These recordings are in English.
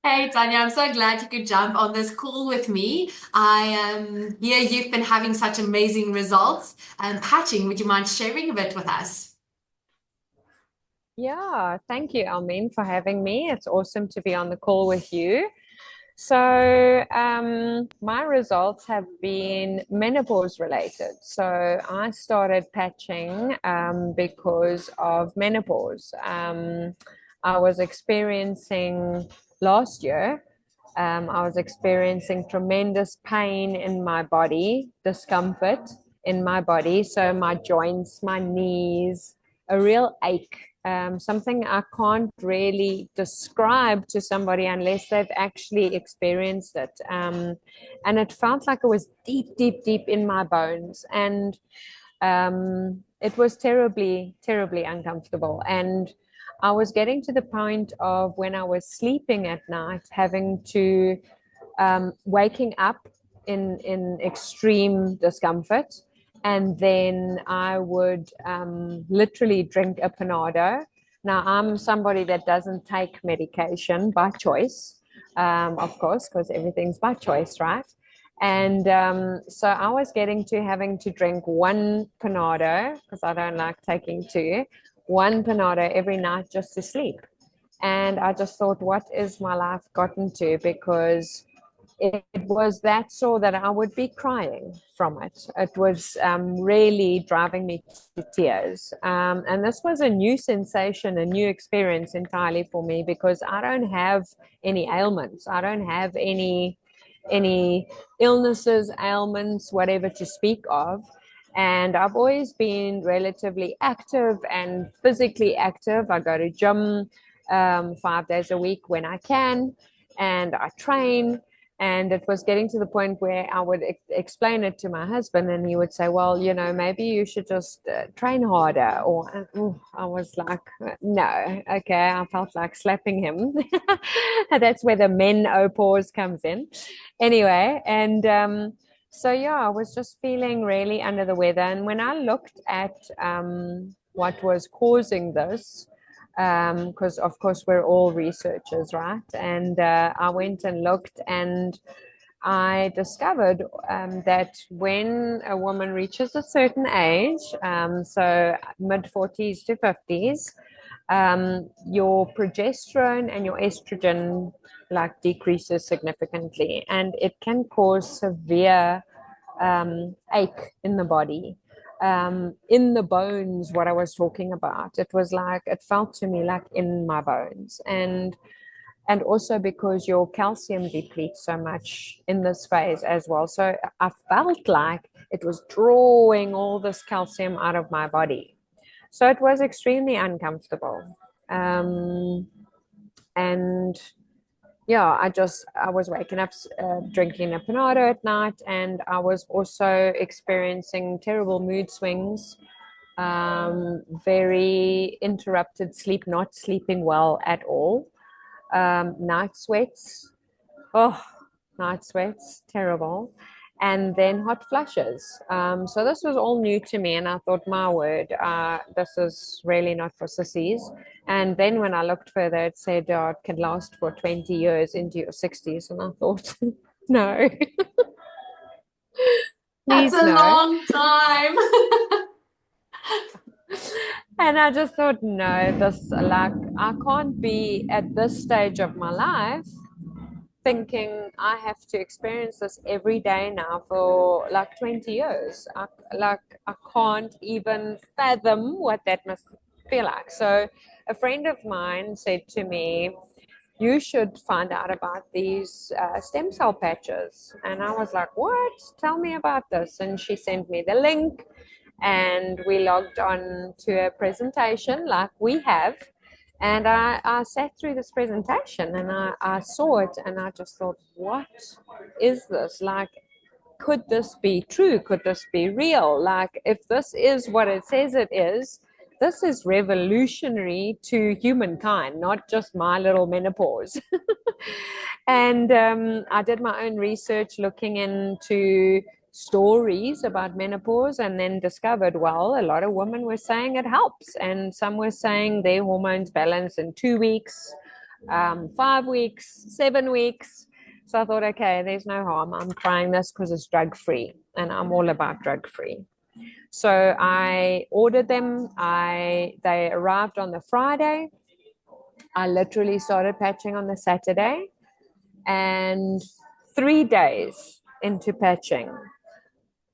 Hey Tanya, I'm so glad you could jump on this call with me. I hear you've been having such amazing results. Hatching, would you mind sharing a bit with us? Yeah, thank you, Almin, for having me. It's awesome to be on the call with you. So, my results have been menopause related. So, I started patching because of menopause. I was experiencing last year, I was experiencing tremendous pain in my body, discomfort in my body. So, my joints, my knees, a real ache, something I can't really describe to somebody unless they've actually experienced it. And it felt like it was deep, deep, deep in my bones. And it was terribly, terribly uncomfortable. And I was getting to the point of when I was sleeping at night, having to waking up in extreme discomfort, and then I would literally drink a panado. Now I'm somebody that doesn't take medication by choice, of course, because everything's by choice, right? And so I was getting to having to drink one panado because I don't like taking two, one panado every night just to sleep. And I just thought, what is my life gotten to? Because it was that sore that I would be crying from it. It was really driving me to tears. And this was a new sensation, a new experience entirely for me because I don't have any ailments. I don't have any illnesses, ailments, whatever to speak of. And I've always been relatively active and physically active. I go to gym 5 days a week when I can, and I train. And it was getting to the point where I would explain it to my husband, and he would say, "Well, maybe you should just train harder." Or I was like, "No, okay." I felt like slapping him. That's where the menopause comes in. Anyway, and so yeah, I was just feeling really under the weather. And when I looked at what was causing this, because of course we're all researchers, right? And I went and looked, and I discovered that when a woman reaches a certain age, so mid 40s to 50s, your progesterone and your estrogen like decreases significantly, and it can cause severe ache in the body, in the bones. What I was talking about, it was like it felt to me like in my bones, and also because your calcium depletes so much in this phase as well. So I felt like it was drawing all this calcium out of my body. So it was extremely uncomfortable. And yeah, I was waking up drinking a panado at night, and I was also experiencing terrible mood swings, very interrupted sleep, not sleeping well at all, night sweats. Oh, night sweats, terrible. And then hot flushes. So this was all new to me, and I thought, my word, this is really not for sissies. And then when I looked further, it said it can last for 20 years into your 60s. And I thought, no, That's please a no. long time. And I just thought, no, this, like, I can't be at this stage of my life thinking I have to experience this every day now for like 20 years. I can't even fathom what that must feel like. So a friend of mine said to me, you should find out about these stem cell patches. And I was like, what? Tell me about this. And she sent me the link, and we logged on to a presentation like we have. And I sat through this presentation, and I saw it, and I just thought, what is this? Like, could this be true? Could this be real? Like, if this is what it says it is, this is revolutionary to humankind, not just my little menopause. And I did my own research looking into stories about menopause, and then discovered, well, a lot of women were saying it helps, and some were saying their hormones balance in 2 weeks. 5 weeks, 7 weeks. So I thought, okay, there's no harm. I'm trying this because it's drug-free, and I'm all about drug-free. So I ordered them. They arrived on the Friday. I literally started patching on the Saturday, and 3 days into patching,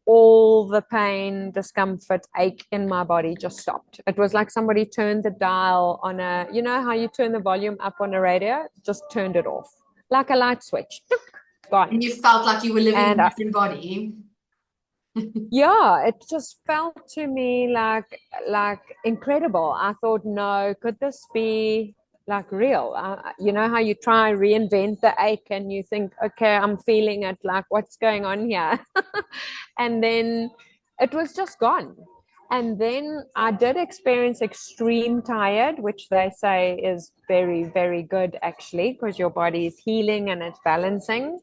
all the pain, discomfort, ache in my body just stopped. It was like somebody turned the dial on you know how you turn the volume up on a radio? Just turned it off. Like a light switch. Gone. And you felt like you were living in a And different body. yeah, it just felt to me like incredible. I thought, no, could this be like real? You know how you try reinvent the ache and you think, okay, I'm feeling it, like what's going on here? And then it was just gone. And then I did experience extreme tired, which they say is very, very good actually, because your body is healing and it's balancing.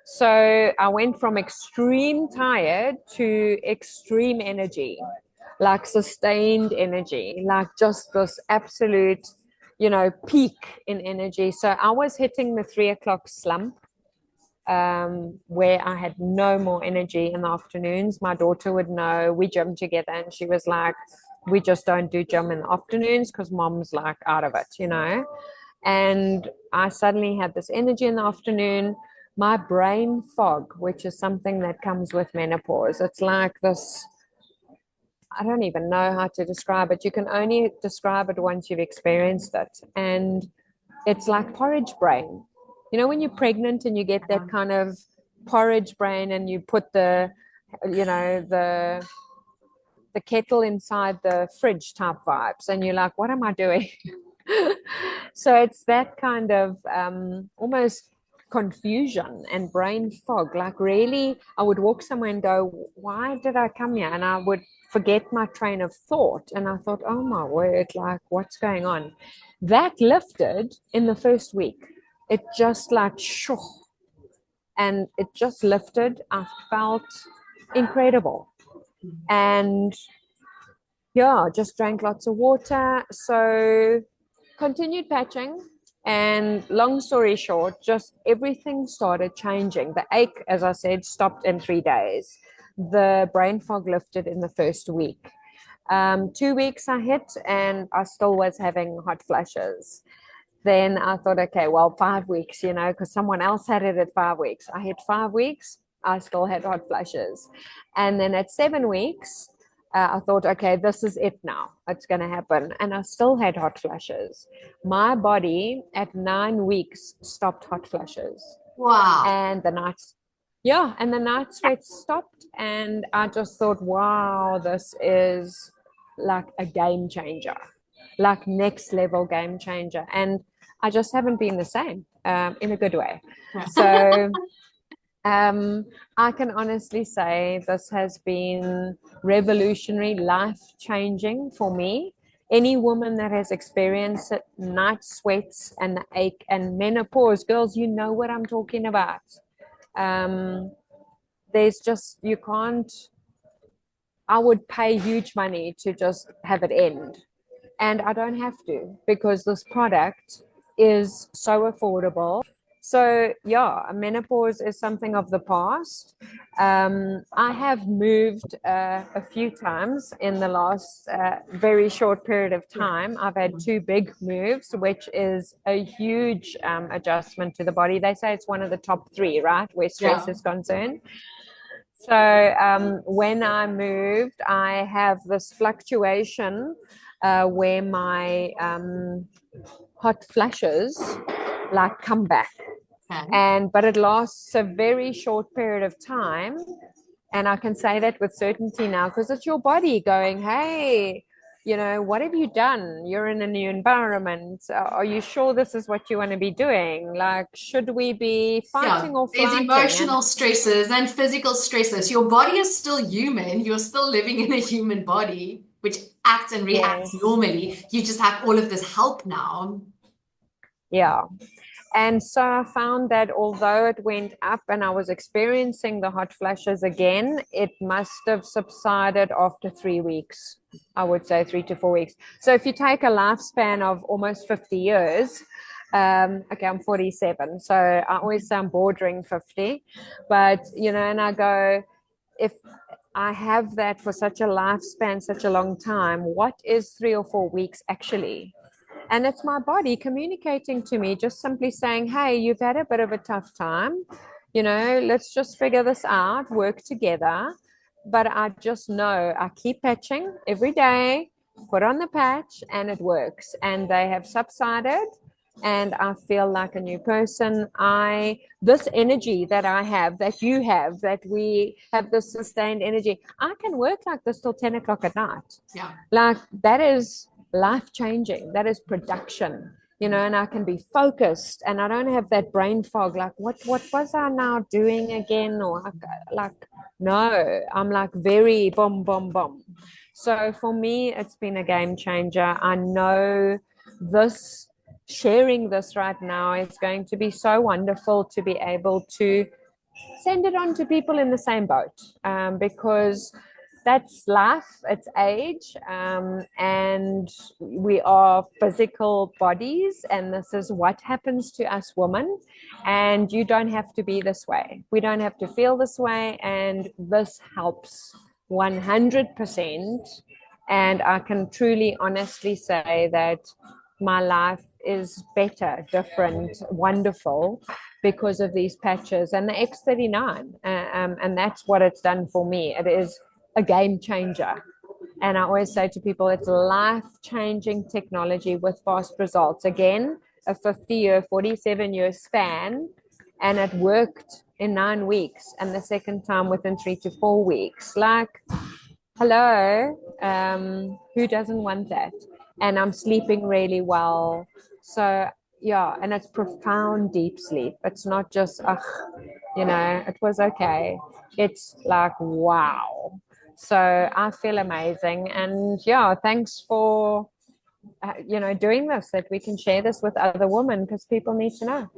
So I went from extreme tired to extreme energy, like sustained energy, like just this absolute, peak in energy. So I was hitting the 3 o'clock slump, where I had no more energy in the afternoons. My daughter would know, we gym together, and she was like, we just don't do gym in the afternoons because mom's like out of it. And I suddenly had this energy in the afternoon. My brain fog, which is something that comes with menopause, it's like this, I don't even know how to describe it. You can only describe it once you've experienced it. And it's like porridge brain. When you're pregnant and you get that kind of porridge brain, and you put the kettle inside the fridge type vibes, and you're like, what am I doing? So it's that kind of almost confusion and brain fog. Like, really, I would walk somewhere and go, why did I come here? And I would forget my train of thought. And I thought, oh my word, like, what's going on? That lifted in the first week. It just like, shoo, and it just lifted. I felt incredible. And yeah, just drank lots of water. So continued patching. And long story short, just everything started changing. The ache, as I said, stopped in 3 days. The brain fog lifted in the first week. 2 weeks I hit, and I still was having hot flashes. Then I thought, okay, well, 5 weeks, because someone else had it at 5 weeks. I hit 5 weeks, I still had hot flashes. And then at 7 weeks, I thought, okay, this is it now. It's going to happen. And I still had hot flashes. My body at 9 weeks stopped hot flashes. Wow. And the night sweats stopped. And I just thought, wow, this is like a game changer, like next level game changer. And I just haven't been the same, in a good way. So I can honestly say this has been revolutionary, life-changing for me. Any woman that has experienced it, night sweats and the ache and menopause, girls, you know what I'm talking about. There's just, you can't, I would pay huge money to just have it end. And I don't have to, because this product is so affordable. So yeah, menopause is something of the past. I have moved a few times in the last very short period of time. I've had 2 big moves, which is a huge adjustment to the body. They say it's one of the top 3, right, where stress is concerned. So when I moved, I have this fluctuation where my hot flashes like come back. But it lasts a very short period of time, and I can say that with certainty now, because it's your body going, hey, what have you done? You're in a new environment. Are you sure this is what you want to be doing? Like, should we be fighting or flighting? There's emotional stresses and physical stresses. Your body is still human. You're still living in a human body, which acts and reacts normally. You just have all of this help now. Yeah. And so I found that although it went up and I was experiencing the hot flashes again, it must have subsided after 3 weeks. I would say 3 to 4 weeks. So if you take a lifespan of almost 50 years, Okay, I'm 47, so I always say I'm bordering 50, but and I go, if I have that for such a lifespan, such a long time, what is 3 or 4 weeks actually? And it's my body communicating to me, just simply saying, hey, you've had a bit of a tough time. Let's just figure this out, work together. But I just know I keep patching every day, put on the patch, and it works. And they have subsided, and I feel like a new person. This energy that I have, that you have, that we have, this sustained energy, I can work like this till 10 o'clock at night. Yeah. Like, that is life changing. That is production, and I can be focused, and I don't have that brain fog. Like, what was I now doing again? Or like, no, I'm like very boom, boom, boom. So for me, it's been a game changer. I know this sharing this right now is going to be so wonderful to be able to send it on to people in the same boat, because that's life, it's age, and we are physical bodies, and this is what happens to us women. And you don't have to be this way. We don't have to feel this way, and this helps 100%. And I can truly, honestly say that my life is better, different, wonderful because of these patches and the X39. And that's what it's done for me. It is a game changer. And I always say to people, it's life-changing technology with fast results. Again, a 50-year, 47-year span, and it worked in 9 weeks, and the second time within 3 to 4 weeks. Like, hello, who doesn't want that? And I'm sleeping really well. So yeah, and it's profound deep sleep. It's not just, it was okay. It's like, wow. So I feel amazing. And yeah, thanks for, doing this, that we can share this with other women, because people need to know.